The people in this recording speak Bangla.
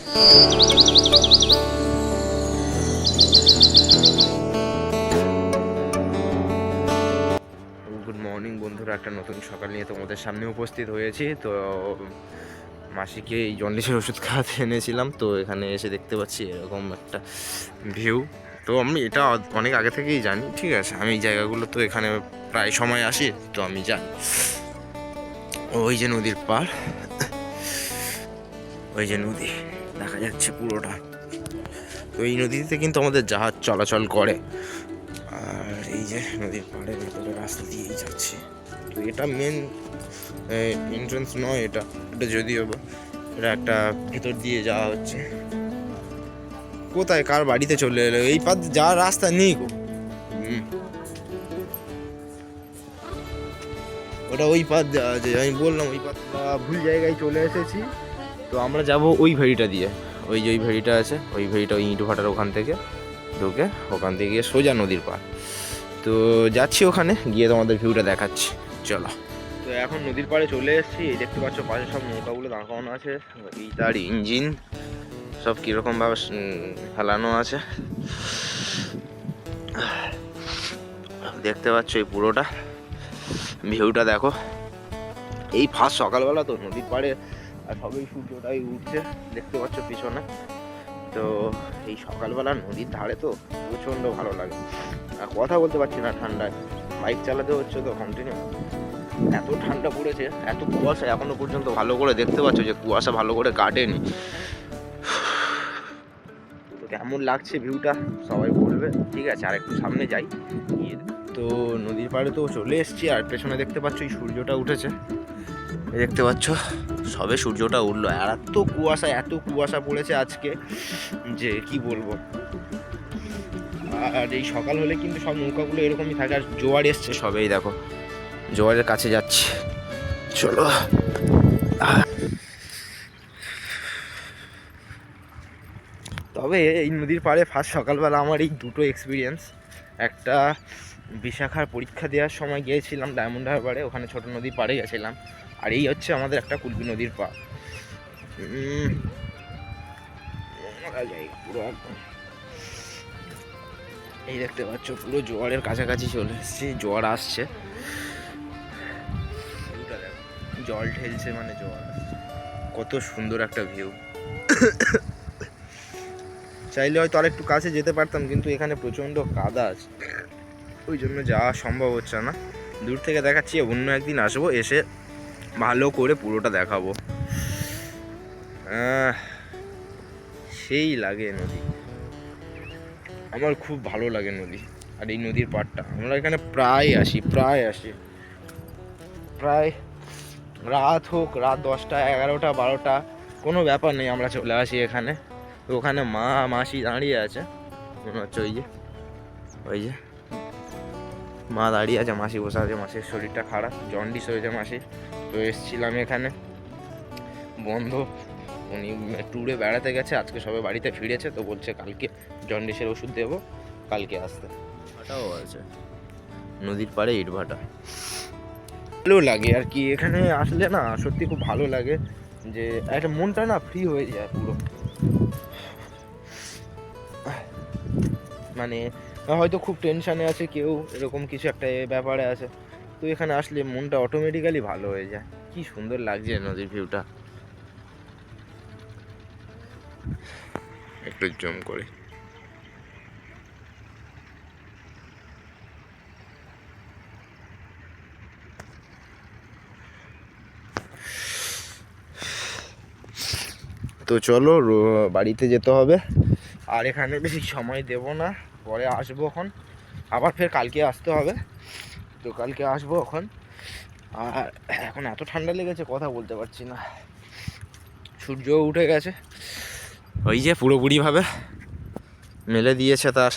গুড মর্নিং বন্ধুরা, একটা নতুন সকাল নিয়ে তোমাদের সামনে উপস্থিত হয়েছি। তো মাসিকে এই জন্ডিসের ওষুধ খাওয়াতে এনেছিলাম, তো এখানে এসে দেখতে পাচ্ছি এরকম একটা ভিউ। তো আমি এটা অনেক আগে থেকেই জানি, ঠিক আছে। আমি এই জায়গাগুলো তো এখানে প্রায় সময় আসি, তো আমি জানি। ওই যে নদীর পাড়, ওই যে নদী দেখা যাচ্ছে পুরোটা। তো এই নদীতে কিন্তু আমাদের জাহাজ চলাচল করে। আর এই যে নদীর পাড়ে ভেতরে রাস্তা দিয়েই যাচ্ছে। তো এটা মেন এন্ট্রান্স নয়, এটা যদিও বা এটা একটা ভেতর দিয়ে যাওয়া হচ্ছে। কোথায় কার বাড়িতে চলে এলো? এই পথ যাওয়ার রাস্তা নেই গো। ওটা ওই পথ যাওয়া আছে, আমি বললাম ওই পথটা ভুল জায়গায় চলে এসেছি। তো আমরা যাব ওই ভেড়িটা দিয়ে, ওই যে ওই ভেড়িটা আছে, ওই ভেড়িটা ওই ইঁটু ভাটার ওখান থেকে ঢুকে, ওখান থেকে গিয়ে সোজা নদীর পাড়। তো যাচ্ছি ওখানে গিয়ে তোমাদের ভিউটা দেখাচ্ছি, চলো। তো এখন নদীর পাড়ে চলে এসেছি। এই দেখতে পাচ্ছ পাশে সব নৌকাগুলো দাঁড় করানো আছে, এই তার ইঞ্জিন সব কীরকমভাবে ফেলানো আছে দেখতে পাচ্ছ। এই পুরোটা ভিউটা দেখো। এই ফার্স্ট সকালবেলা তো নদীর পাড়ে, আর সবই সূর্যটাই উঠছে দেখতে পাচ্ছ পিছনে। তো এই সকালবেলা নদীর ধারে তো প্রচণ্ড ভালো লাগে। আর কথা বলতে পারছি না ঠান্ডায়, বাইক চালাতে হচ্ছে তো কন্টিনিউ। এত ঠান্ডা পড়েছে, এত কুয়াশা, এখনো পর্যন্ত ভালো করে দেখতে পাচ্ছ যে কুয়াশা ভালো করে কাটেনি। তো কেমন লাগছে ভিউটা সবাই বলবে, ঠিক আছে। আর একটু সামনে যাই গিয়ে। তো নদীর পাড়ে তো চলে এসেছি, আর পেছনে দেখতে পাচ্ছ এই সূর্যটা উঠেছে। দেখতে পাচ্ছ সবে সূর্যটা উঠলো, আর এত কুয়াশা পড়েছে আজকে যে কি বলবো। আর এই সকাল হলে কিন্তু সব নৌকাগুলো এরকমই থাকে। আর জোয়ার এসছে সবেই, দেখো জোয়ারের কাছে যাচ্ছে, চলো। তবে এই নদীর পাড়ে ফার্স্ট সকালবেলা আমার এই দুটো এক্সপিরিয়েন্স। একটা বিশাখার পরীক্ষা দেওয়ার সময় গিয়েছিলাম ডায়মন্ড হারবারে, ওখানে ছোট নদীর পাড়ে গেছিলাম। আর এই হচ্ছে আমাদের একটা কুলপি নদীর পা। পুরো একদম এই দেখতে পাচ্ছ পুরো জোয়ারের কাছাকাছি চলে এসেছি, জোয়ার আসছে, জল ঢেলছে মানে জোয়ার আসছে। কত সুন্দর একটা ভিউ। চাইলে হয়তো আর একটু কাছে যেতে পারতাম, কিন্তু এখানে প্রচণ্ড কাদা আছে, ওই জন্য যাওয়া সম্ভব হচ্ছে না। দূর থেকে দেখাচ্ছি, অন্য একদিন আসবো, এসে ভালো করে পুরোটা দেখাবো। সেই লাগে নদী, আমার খুব ভালো লাগে নদী। আর এই নদীর পাড়টা আমরা এখানে প্রায় আসি, প্রায় রাত হোক, রাত 10টা 11টা 12টা, কোনো ব্যাপার নেই, আমরা চলে আসি এখানে। তো ওখানে মাসি দাঁড়িয়ে আছে মনে হচ্ছে, ওই যে মা দাঁড়িয়ে আছে, মাসি বসে আছে। মাসির শরীরটা খারাপ, জন্ডিস হয়েছে মাসির। তো এসছিলাম এখানে, বন্ধ, উনি ট্যুরে বেড়াতে গেছে, আজকে সবে বাড়িতে ফিরেছে। তো বলছে কালকে জন্ডিসের ওষুধ দেবো, কালকে আসতে। ভাটাও আছে নদীর পাড়ে, ইট ভাটা। ভালো লাগে আর কি, এখানে আসলে না সত্যি খুব ভালো লাগে, যে একটা মনটা না ফ্রি হয়ে যায় পুরো। মানে হয়তো খুব টেনশানে আছে কেউ, এরকম কিছু একটা ব্যাপারে আছে, তো এখানে আসলে মনটা অটোমেটিক্যালি ভালো হয়ে যায়। কি সুন্দর লাগছে নদীর ভিউটা, একটু জুম করে। তো চলো বাড়িতে যেতে হবে, আর এখানে বেশি সময় দেব না, পরে আসবো। এখন আবার ফের কালকে আসতে হবে, তো কালকে আসবো এখন। আর এখন এত ঠান্ডা লেগেছে কথা বলতে পারছি না। সূর্যও উঠে গেছে, ওই যে পুরোপুরিভাবে মেলে দিয়েছে তার